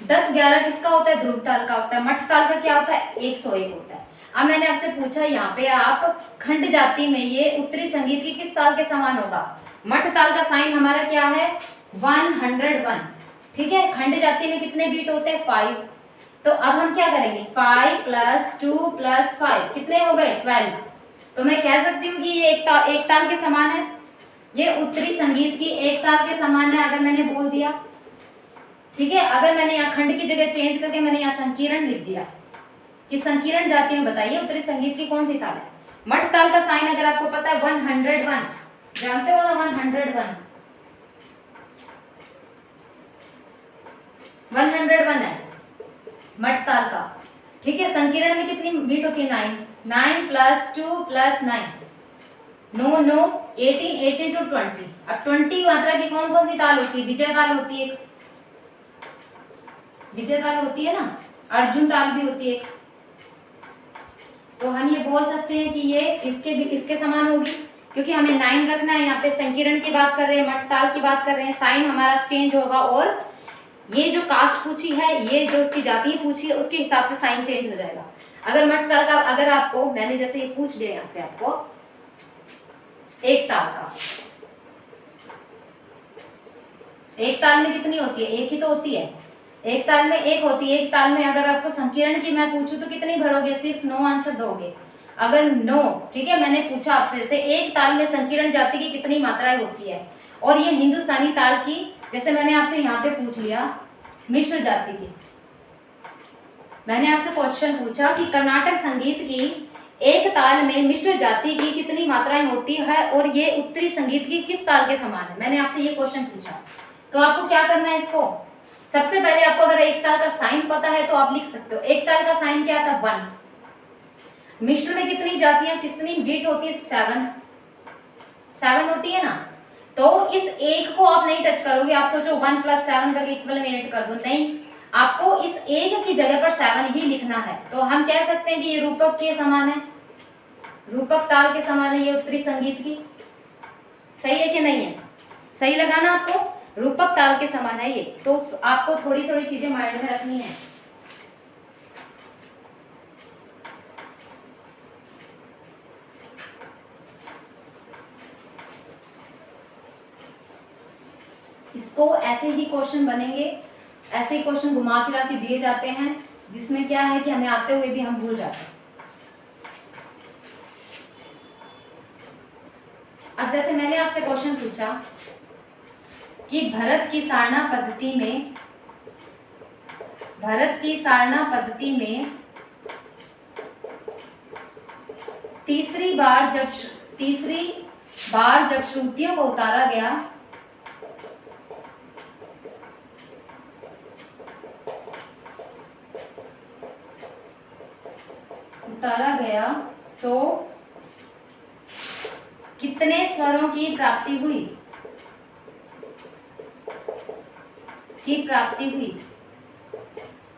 10-11 किसका होता है? ध्रुव ताल का होता है। मठ ताल का क्या होता है? 101 होता है। अब मैंने आपसे पूछा यहाँ पे आप खंड जाति में ये उत्तरी संगीत की किस ताल के समान होगा? मठ ताल का साइन हमारा क्या है? 101। ठीक है, खंड जाति में कितने बीट होते हैं? 5। तो अब हम क्या करेंगे? 5 + 2 + 5 कितने हो गए? 12। तो मैं कह सकती हूँ कि ये एक ताल के समान है, ये उत्तरी संगीत की एक ताल के समान है, अगर मैंने बोल दिया। ठीक है, अगर मैंने यहाँ खंड की जगह चेंज करके मैंने यहाँ संकीर्ण लिख दिया कि संकीर्ण जाति में बताइए उत्तरी संगीत की कौन सी ताल है? मठ ताल का साइन अगर आपको पता है 101, जानते हो ना? 101 है मठ ताल का। ठीक है, संकीर्ण में कितनी बीट होती है? 9 + 2 + 9 9 18 to 20। अब 20 मात्रा की कौन कौन सी ताल होती है? विजय ताल होती है, विजय ताल होती है ना, अर्जुन ताल भी होती है। तो हम ये बोल सकते हैं कि ये इसके समान होगी, क्योंकि हमें 9 रखना है। यहाँ पे संकीर्ण की बात कर रहे हैं, मठ ताल की बात कर रहे हैं, साइन हमारा चेंज होगा और ये जो कास्ट पूछी है, ये जो उसकी जाति पूछी है, उसके हिसाब से साइन चेंज हो जाएगा। अगर मठ ताल का अगर आपको मैंने जैसे ये पूछ लिया यहाँ से आपको एक ताल का, एक ताल में कितनी होती है? एक ही तो होती है, एक ताल में एक होती है। एक ताल में अगर आपको संकीर्ण की मैं पूछूं तो कितनी भरोगे? सिर्फ 9 आंसर दोगे। अगर 9, ठीक है, मैंने पूछा आपसे जैसे एक ताल में संकीर्ण जाति की कितनी मात्राएं होती है, और ये हिंदुस्तानी ताल की, जैसे मैंने आपसे यहाँ पे पूछ लिया मिश्र जाति की, मैंने आपसे क्वेश्चन पूछा कि कर्नाटक संगीत की एक ताल में मिश्र जाति की कितनी मात्राएं होती है और ये उत्तरी संगीत की किस ताल के समान है? मैंने आपसे ये क्वेश्चन पूछा। तो आपको क्या करना है? इसको सबसे पहले आपको अगर एक ताल का साइन पता है तो आप लिख सकते हो। एक ताल का साइन क्या था? 1। मिश्र में कितनी जातियां, कितनी बीट होती है? 7 होती है ना। तो इस एक को आप नहीं टच करोगे, आप सोचो 1 + 7 करके इक्वल में ऐड कर दो, नहीं, आपको इस एक की जगह पर 7 ही लिखना है। तो हम कह सकते हैं कि ये रूपक के समान है, रूपक ताल के समान है ये उत्तरी संगीत की। सही है कि नहीं है? सही लगा ना आपको? रूपक ताल के समान है ये। तो आपको थोड़ी थोड़ी चीजें माइंड में रखनी है। इसको ऐसे ही क्वेश्चन बनेंगे, ऐसे ही क्वेश्चन घुमा फिरा के दिए जाते हैं, जिसमें क्या है कि हमें आते हुए भी हम भूल जाते हैं। अब जैसे मैंने आपसे क्वेश्चन पूछा कि भरत की सारना पद्धति में तीसरी बार जब श्रुतियों को उतारा गया तो कितने स्वरों की प्राप्ति हुई?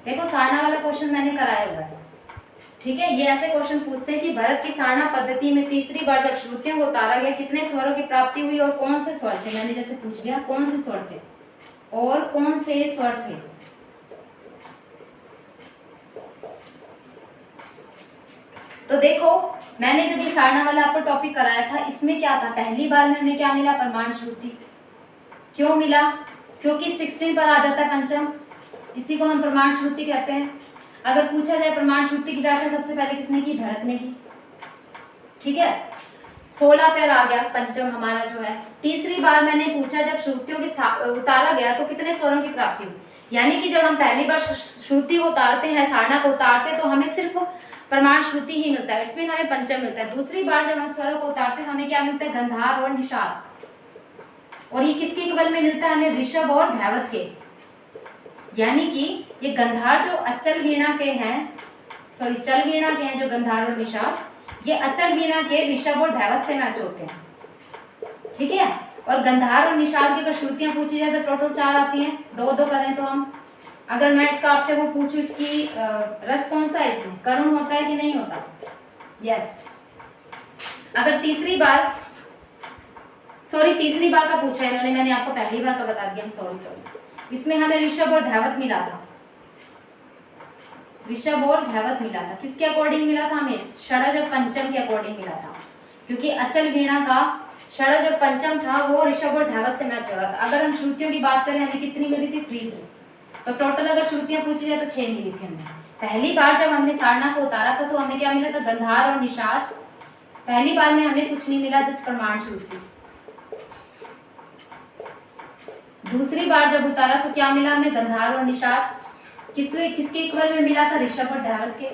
देखो सारना वाला क्वेश्चन मैंने कराया हुआ है, ठीक है। ये ऐसे क्वेश्चन पूछते हैं कि भरत की सारना पद्धति में तीसरी बार जब श्रुतियों को उतारा गया कितने स्वरों की प्राप्ति हुई और कौन से स्वर थे? मैंने जैसे पूछ लिया कौन से स्वर थे और कौन से स्वर थे। तो देखो मैंने जब ये सारना वाला आपको टॉपिक कराया था, इसमें क्या था? पहली बार में हमें क्या मिला? प्रमाण श्रुति। क्यों मिला? क्योंकि 16 पर आ जाता है पंचम, इसी को हम प्रमाण श्रुति कहते हैं। अगर पूछा जाए प्रमाण श्रुति की व्याख्या सबसे पहले किसने की? भरत ने की, ठीक है। 16 पर आ गया पंचम हमारा जो है। तीसरी बार मैंने पूछा जब श्रुतियों की उतारा गया तो कितने स्वरों की प्राप्ति हुई, यानी कि जब हम पहली बार श्रुति को उतारते हैं, सारना को उतारते हैं, तो हमें सिर्फ प्रमाण श्रुति ही मिलता है, इसमें हमें पंचम मिलता है। दूसरी बार जब हम स्वरों को उतारते हैं हमें क्या मिलता है? गंधार और निषाद। और ये किसके इक्वल में मिलता है हमें? ऋषभ और धैवत के। यानी कि ये गंधार जो अचल वीणा के हैं, सॉरी चल वीणा के हैं जो गंधार और निषाद, ये अचल वीणा के ऋषभ और धैवत से मैच होते हैं। ठीक है। और गंधार और निषाद की अगर श्रुतियां पूछी जाए तो टोटल 4 आती हैं, 2-2 करें तो हम। अगर मैं इसका आपसे वो पूछूं, इसकी रस कौन सा है इसमें, करुण होता है कि नहीं होता? यस। अगर तीसरी बार का पूछा है इन्होंने, मैंने आपको पहली बार का बता दिया, सॉरी। इसमें हमें ऋषभ और धैवत मिला था, ऋषभ और धैवत मिला था। किसके अकॉर्डिंग मिला था हमें? षडज और पंचम के अकॉर्डिंग मिला था, क्योंकि अचल वीणा का षडज और पंचम था वो ऋषभ और धैवत से मैच हो रहा था। अगर हम श्रुतियों की बात करें, हमें कितनी मिली थी? 3। तो टोटल अगर श्रुतियां पूछी जाए तो 6 मिली थी हमें। पहली बार जब हमने सारना को उतारा था तो हमें क्या मिला था? गंधार और निषाद। पहली बार में हमें कुछ नहीं मिला, जिस प्रमाण श्रुति। दूसरी बार जब उतारा तो क्या मिला हमें? गंधार और निषाद। किसके इक्वल में मिला था? ऋषभ और धैवत के।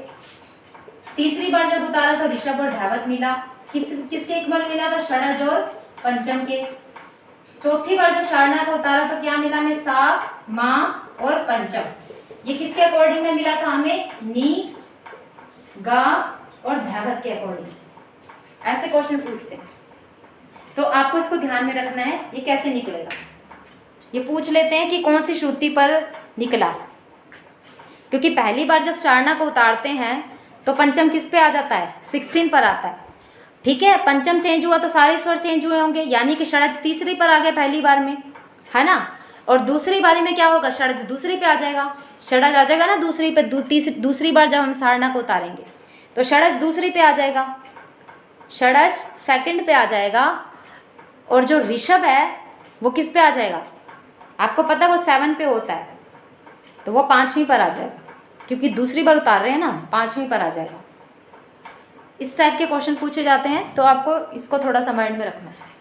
तीसरी बार जब उतारा तो ऋषभ और धैवत मिला। किसके इक्वल मिला था? षडज और पंचम के। चौथी बार जब सारना को उतारा तो क्या मिला हमें? सा, मा और पंचम। ये किसके अकॉर्डिंग में मिला था हमें? नी, गा और धैवत के अकॉर्डिंग। ऐसे क्वेश्चन पूछते हैं, तो आपको इसको ध्यान में रखना है। ये कैसे निकलेगा, ये पूछ लेते हैं कि कौन सी श्रुति पर निकला, क्योंकि पहली बार जब सारना को उतारते हैं तो पंचम किस पे आ जाता है? 16 पर आता है। ठीक है। पंचम चेंज हुआ तो सारे स्वर चेंज हुए होंगे, यानी कि षडज तीसरी पर आ गया पहली बार में, है ना। और दूसरी बारी में क्या होगा? षडज दूसरी पे आ जाएगा, षडज आ जाएगा ना दूसरी पे। दूसरी बार जब हम सारना को उतारेंगे तो षडज दूसरी पे आ जाएगा, षडज सेकंड पे आ जाएगा, और जो ऋषभ है वो किस पे आ जाएगा? आपको पता है वो 7 पे होता है, तो वो 5वीं पर आ जाएगा, क्योंकि दूसरी बार उतार रहे हैं ना, 5वीं पर आ जाएगा। इस टाइप के क्वेश्चन पूछे जाते हैं, तो आपको इसको थोड़ा सा माइंड में रखना है।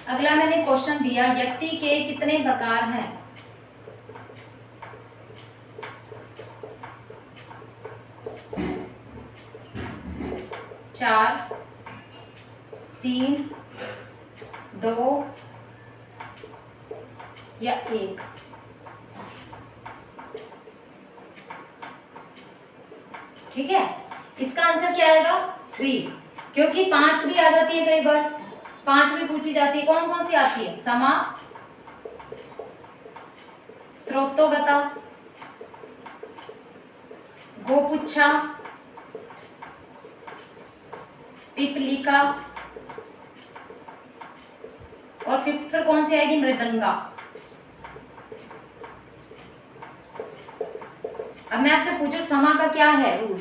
अगला मैंने क्वेश्चन दिया, व्यक्ति के कितने प्रकार हैं? 4, 3, 2 या 1? ठीक है। इसका आंसर क्या आएगा? 3, क्योंकि 5 भी आ जाती है, कई बार 5 भी पूछी जाती है। कौन कौन सी आती है? समा, स्त्रोतोगता, गोपुच्छा, पिपलिका, और 5th पर कौन सी आएगी? मृदंगा। अब मैं आपसे पूछूं, समा का क्या है रूल?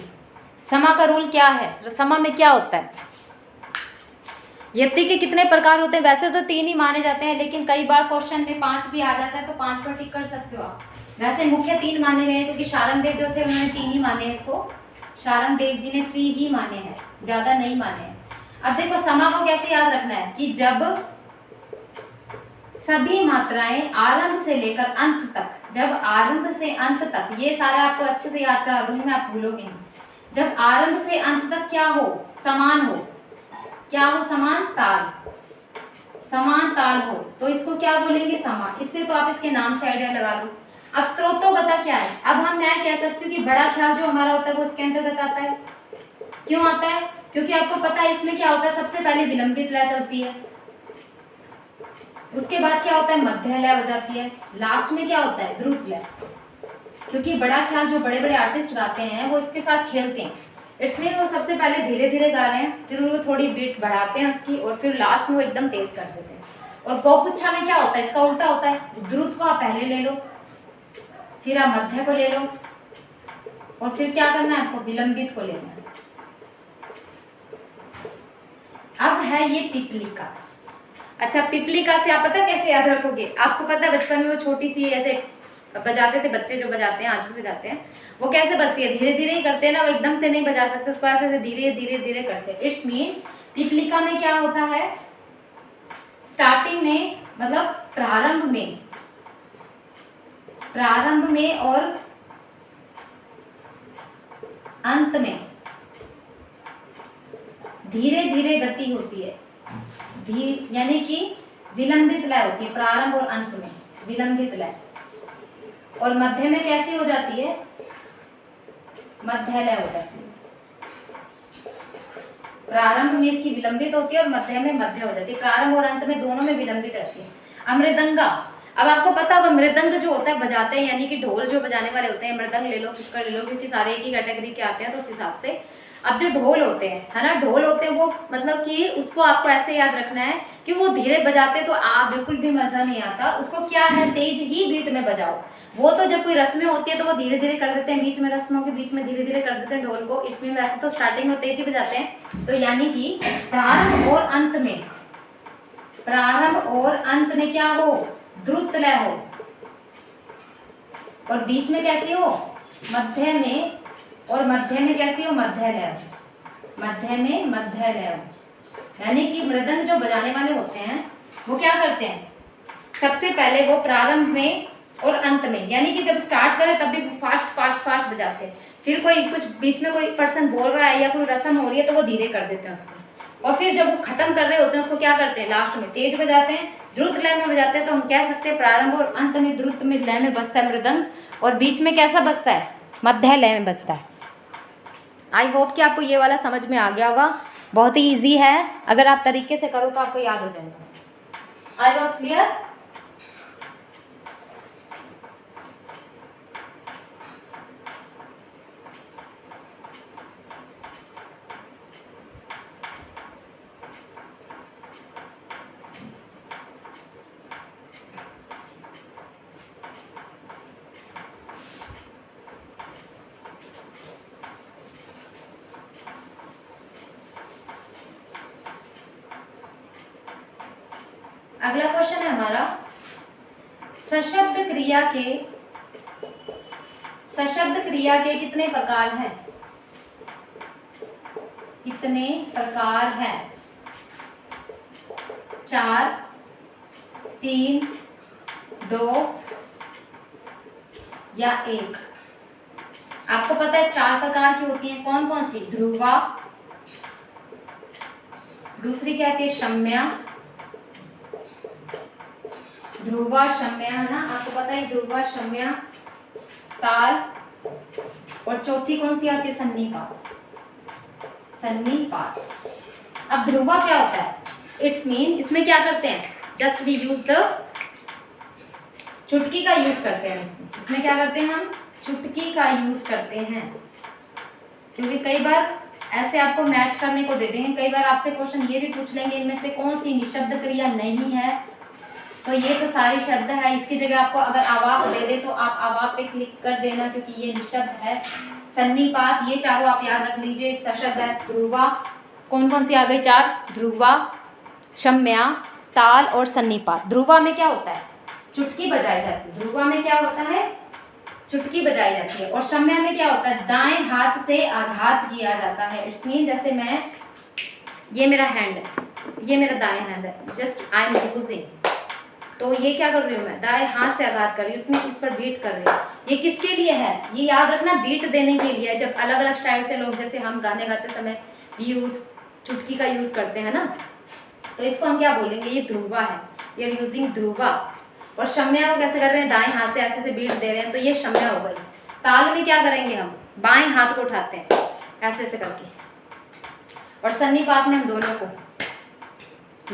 समा का रूल क्या है? समा में क्या होता है? यति के कितने प्रकार होते हैं? वैसे तो 3 ही माने जाते हैं, लेकिन कई बार क्वेश्चन में 5 भी आ जाता है, तो 5 पर टिक कर सकते हो आप। वैसे मुख्य 3 माने गए हैं, क्योंकि शारंगदेव जो थे उन्होंने 3 ही माने इसको। शारंगदेव जी ने 3 ही माने हैं, ज्यादा नहीं माने हैं। अब देखो, समा को कैसे याद रखना है कि जब सभी मात्राएं आरंभ से लेकर अंत तक, जब आरंभ से अंत तक, ये सारा आपको अच्छे से याद करा दूंगी मैं, आप भूलोगे नहीं। जब आरंभ से अंत तक क्या हो? समान हो। क्या हो? समान ताल। समान ताल हो तो इसको क्या बोलेंगे? समा। इससे तो आप इसके नाम से आइडिया लगा लो। अब स्त्रोतोगता क्या है? अब मैं कह सकती हूँ कि बड़ा ख्याल जो हमारा होता है वो इसके अंतर्गत आता है। क्यों आता है? क्योंकि आपको पता है इसमें क्या होता है, सबसे पहले विलंबित लय चलती है, उसके बाद क्या होता है? मध्य लय हो जाती है, लास्ट में क्या होता है? द्रुत लय। क्योंकि बड़ा ख्याल जो बड़े बड़े आर्टिस्ट गाते हैं वो इसके साथ खेलते हैं, इसलिए वो सबसे पहले धीरे धीरे गा रहे हैं, फिर वो थोड़ी बीट बढ़ाते हैं उसकी, और फिर लास्ट में वो एकदम तेज कर देते हैं। और गौपुच्छा में क्या होता है? इसका उल्टा होता है। द्रुत को आप पहले ले लो, फिर आप मध्य को ले लो, और फिर क्या करना है आपको? विलंबित को लेना है। अब है ये पिपलिका। अच्छा, पिपलिका से आप पता कैसे याद रखोगे? आपको पता है बचपन में वो छोटी सी ऐसे बजाते थे बच्चे, जो बजाते हैं आज भी बजाते हैं, वो कैसे बजती है, धीरे धीरे ही करते हैं ना, वो एकदम से नहीं बजा सकते उसको, ऐसे ऐसे धीरे धीरे धीरे करते हैं। इट्स मीन पिपलिका में क्या होता है, स्टार्टिंग में मतलब प्रारंभ में और अंत में धीरे धीरे गति होती है, यानी कि विलंबित लय होती है, प्रारंभ और अंत में विलंबित लय, और मध्य में कैसी हो जाती है, मध्य लय हो जाती है। प्रारंभ में इसकी विलंबित होती है और मध्य में मध्य हो जाती है, प्रारंभ और अंत में दोनों में विलंबित रहती है। मृदंगा, अब आपको पता होगा मृदंग जो होता है बजाते हैं, यानी कि ढोल जो बजाने वाले होते हैं, मृदंग ले लो, पुष्कर ले लो, क्योंकि सारे एक ही कैटेगरी के आते हैं तो उस हिसाब से। अब जो ढोल होते हैं, है ना, ढोल होते हैं वो मतलब कि उसको आपको ऐसे याद रखना है कि वो धीरे बजाते तो आप बिल्कुल भी मजा नहीं आता, उसको क्या है तेज ही बीट में बजाओ। वो तो जब कोई रस्में होती है तो वो धीरे धीरे कर देते हैं, बीच में रस्मों के बीच में धीरे धीरे कर देते हैं ढोल को, इसमें वैसे तो स्टार्टिंग में तेज ही बजाते हैं। तो यानी कि प्रारंभ और अंत में क्या हो, द्रुत लय हो, और बीच में कैसी हो, मध्य में, और मध्य में कैसी हो, मध्य लय हो, मध्य में मध्य लय हो। यानी कि मृदंग जो बजाने वाले होते हैं वो क्या करते हैं, सबसे पहले वो प्रारंभ में और अंत में, यानी कि जब स्टार्ट करें तब भी फास्ट बजाते हैं, फिर कोई कुछ बीच में कोई पर्सन बोल रहा है या कोई रस्म हो रही है तो वो धीरे कर देते हैं उसको, और फिर जब वो खत्म कर रहे होते हैं उसको क्या करते हैं, लास्ट में तेज बजाते हैं, द्रुत लय में बजाते हैं। तो हम कह सकते हैं प्रारंभ और अंत में द्रुत में लय में बजता है मृदंग, और बीच में कैसा बजता है, मध्य लय में बजता है। आई होप कि आपको ये वाला समझ में आ गया होगा, बहुत ही ईजी है, अगर आप तरीके से करो तो आपको याद हो जाएगा। I hope clear. अगला क्वेश्चन है हमारा, सशब्द क्रिया के कितने प्रकार हैं, कितने प्रकार हैं, 4, 3, 2 या 1। आपको पता है 4 प्रकार की होती हैं, कौन कौन सी, ध्रुवा, दूसरी क्या है, शम्या, ध्रुवा शम्या, है ना, आपको पता है ध्रुवा शम्या, ताल, और चौथी कौन सी आती है, सन्निपात। अब ध्रुवा क्या होता है, इट्स मीन इसमें क्या करते हैं, जस्ट वी यूज द चुटकी का यूज करते हैं, इसमें क्या करते हैं, हम चुटकी का यूज करते हैं, क्योंकि कई बार ऐसे आपको मैच करने को दे देंगे, कई बार आपसे क्वेश्चन ये भी पूछ लेंगे इनमें से कौन सी निशब्द क्रिया नहीं है, तो ये तो सारी शब्द है, इसकी जगह आपको अगर आवाप दे दे तो आप आवाप पे क्लिक कर देना, क्योंकि ये निशब्द है। सन्निपात, ये चारों आप याद रख लीजिए, सशब्द है। ध्रुवा, कौन कौन सी आ गई, 4, ध्रुवा, शम्या, ताल और सन्निपात। ध्रुवा में क्या होता है, चुटकी बजाई जाती है, ध्रुवा में क्या होता है, चुटकी बजाई जाती है, और शम्या में क्या होता है, दाएं हाथ से आघात किया जाता है। इट्स मीन जैसे मैं, ये मेरा हैंड है, ये मेरा दाएं हैंड है, जस्ट आई एम यूजिंग, तो ये क्या कर रही हूँ मैं, दाएं हाथ से आघात कर रही हूँ, इस पर बीट कर रही हूँ। ये किसके लिए है, ये याद रखना, बीट देने के लिए। जब अलग अलग स्टाइल से लोग, जैसे हम गाने गाते समय यूज चुटकी का यूज करते हैं ना, तो इसको हम क्या बोलेंगे, ये ध्रुवा है, ये यूजिंग ध्रुवा। और शम्या को कैसे कर रहे हैं, दाएं हाथ से ऐसे से बीट दे रहे हैं, तो ये शम्या हो गई। ताल में क्या करेंगे, हम बाएं हाथ को उठाते हैं ऐसे ऐसे करके, और सन्निपात में हम दोनों को,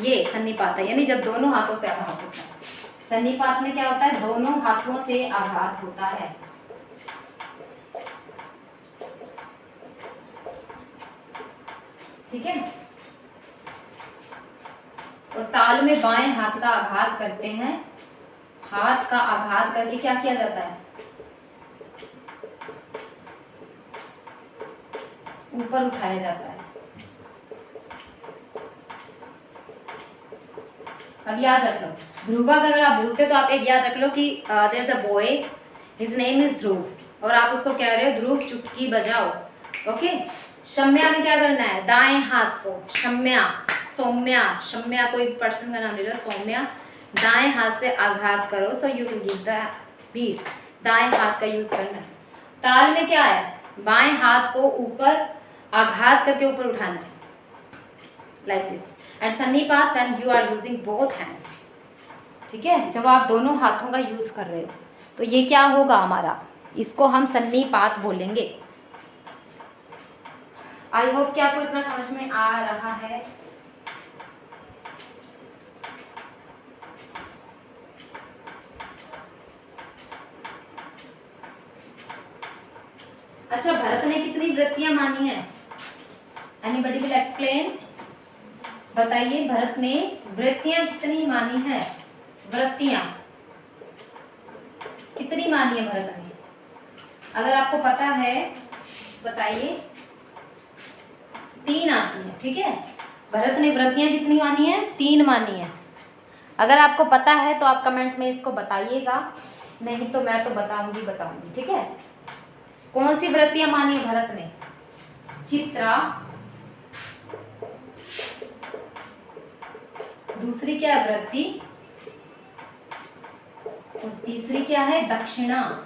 ये सन्निपात है, यानी जब दोनों हाथों से आघात होता है। सन्निपात में क्या होता है, दोनों हाथों से आघात होता है। ठीक है, और ताल में बाएं हाथ का आघात करते हैं, हाथ का आघात करके क्या किया जाता है, ऊपर उठाया जाता है। अब याद रख लो, ध्रुवा का अगर आप भूलते तो आप एक याद रख लो कि there is a boy his name is Dhruv, और आप उसको कह रहे हो ध्रुव चुटकी बजाओ। ओके, शम्या में क्या करना है, दाएं हाथ को, शम्या, सौम्या, शम्या कोई पर्सन का नाम ले लो, सौम्या, दाएं हाथ से आघात करो। So you will give the beat, दाएं हाथ का यूज करना है। ताल में क्या है, बाएं हाथ को ऊपर आघात करके ऊपर उठाना है, like this. And sannipat when you are using both hands, ठीक है, जब आप दोनों हाथों का यूज कर रहे हो तो ये क्या होगा हमारा, इसको हम सन्निपात बोलेंगे। आई होप कि आपको इतना समझ में आ रहा है। अच्छा, भरत ने कितनी वृत्तियां मानी है, एनीबडी विल एक्सप्लेन, बताइए भरत ने वृत्तियां कितनी मानी है, वृत्तियां कितनी मानी है भरत ने, अगर आपको पता है बताइए। 3 आती है, ठीक है, भरत ने वृत्तियां कितनी मानी है, 3 मानी है। अगर आपको पता है तो आप कमेंट में इसको बताइएगा, नहीं तो मैं तो बताऊंगी, ठीक है। कौन सी वृत्तियां मानी है भरत ने, चित्रा, दूसरी क्या है वृत्ति, और तीसरी क्या है दक्षिणा,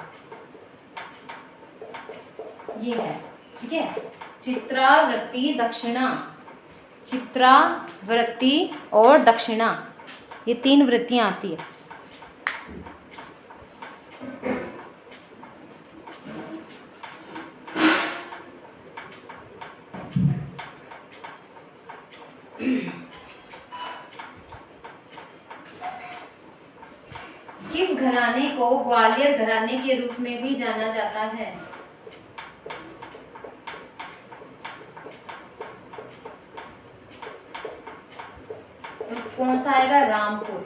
ये है, ठीक है, चित्रा, वृत्ति, दक्षिणा, चित्रा, वृत्ति और दक्षिणा, ये 3 वृत्तियां आती है। किस घराने को ग्वालियर घराने के रूप में भी जाना जाता है, तो कौन सा आएगा, रामपुर।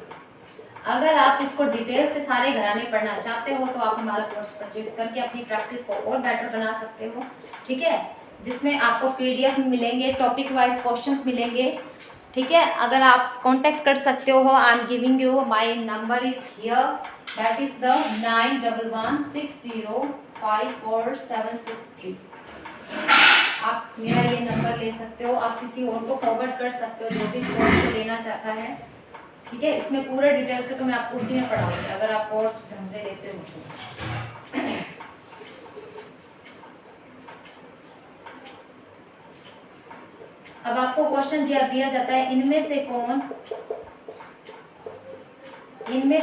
अगर आप इसको डिटेल से सारे घराने पढ़ना चाहते हो तो आप हमारा कोर्स परचेज करके अपनी प्रैक्टिस को और बेटर बना सकते हो, ठीक है, जिसमें आपको PDF मिलेंगे, टॉपिक वाइज क्वेश्चंस मिलेंगे, ठीक है। अगर आप कांटेक्ट कर सकते हो, आई am giving you my number is here, that is the 9111605473। आप मेरा ये नंबर ले सकते हो, आप किसी और को फॉरवर्ड कर सकते हो जो भी इस कोर्स को लेना चाहता है, ठीक है। इसमें पूरा डिटेल से तो मैं आपको उसी में पढ़ाऊंगी अगर आप कोर्स ढंग से लेते हो तो। अब आपको क्वेश्चन दिया जाता है, इनमें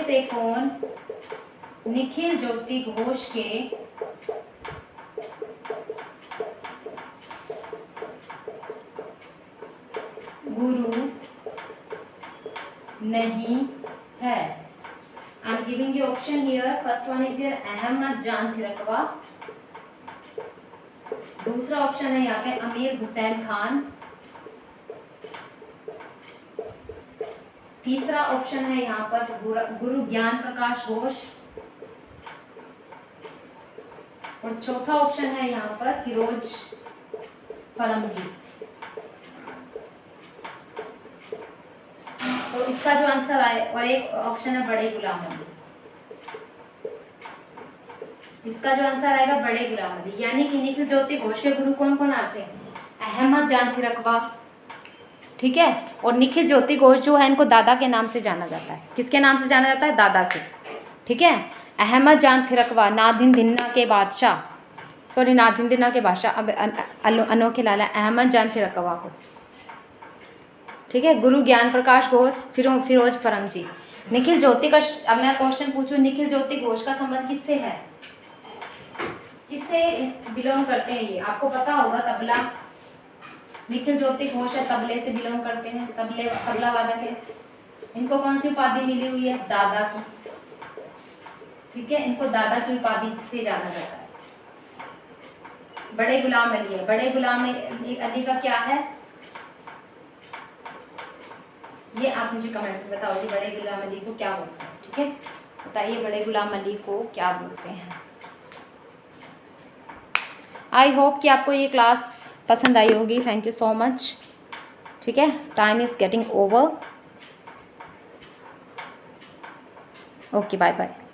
से कौन निखिल ज्योति घोष के गुरु नहीं है। I am giving you option here, first one is here Ahmed Jan Thirakwa, दूसरा ऑप्शन है यहाँ पे अमीर हुसैन खान, तीसरा ऑप्शन है यहाँ पर गुरु ज्ञान प्रकाश घोष, और चौथा ऑप्शन है यहाँ पर फिरोज फरमजी। तो इसका जो आंसर आए, और एक ऑप्शन है बड़े गुलाम अली, इसका जो आंसर आएगा बड़े गुलाम अली, यानी कि निखिल ज्योति घोष के गुरु कौन कौन आते हैं, अहमद जान थिरकवा, ठीक है, और निखिल ज्योति घोष जो है इनको दादा के नाम से जाना जाता है, किसके नाम से जाना जाता है, दादा के, ठीक है। अहमद जान थिरकवा नादिन दिन्ना के बादशाह, सॉरी नादिन दिन्ना के बादशाह, अब अनोखे लाला अहमद जान थिरकवा को, ठीक है। गुरु ज्ञान प्रकाश घोष, फिरोज फरमजी। निखिल ज्योति का, अब मैं क्वेश्चन पूछूं, निखिल ज्योति घोष का संबंध किससे है, किससे बिलोंग करते हैं, ये आपको पता होगा, तबला, निखिल ज्योति घोष है तबले से बिलोंग करते हैं, तबला वादक है। इनको कौन सी उपाधि मिली हुई है, दादा की, ठीक है, इनको दादा की उपाधि से जाना जाता है। बड़े गुलाम अली है, बड़े गुलाम अली का क्या है, ये आप मुझे कमेंट में बताओ कि बड़े गुलाम अली को क्या बोलते हैं, ठीक है, बताइए बड़े गुलाम अली को क्या बोलते हैं। आई होप कि आपको ये क्लास पसंद आई होगी, थैंक यू सो मच, ठीक है, time is getting over, okay bye bye.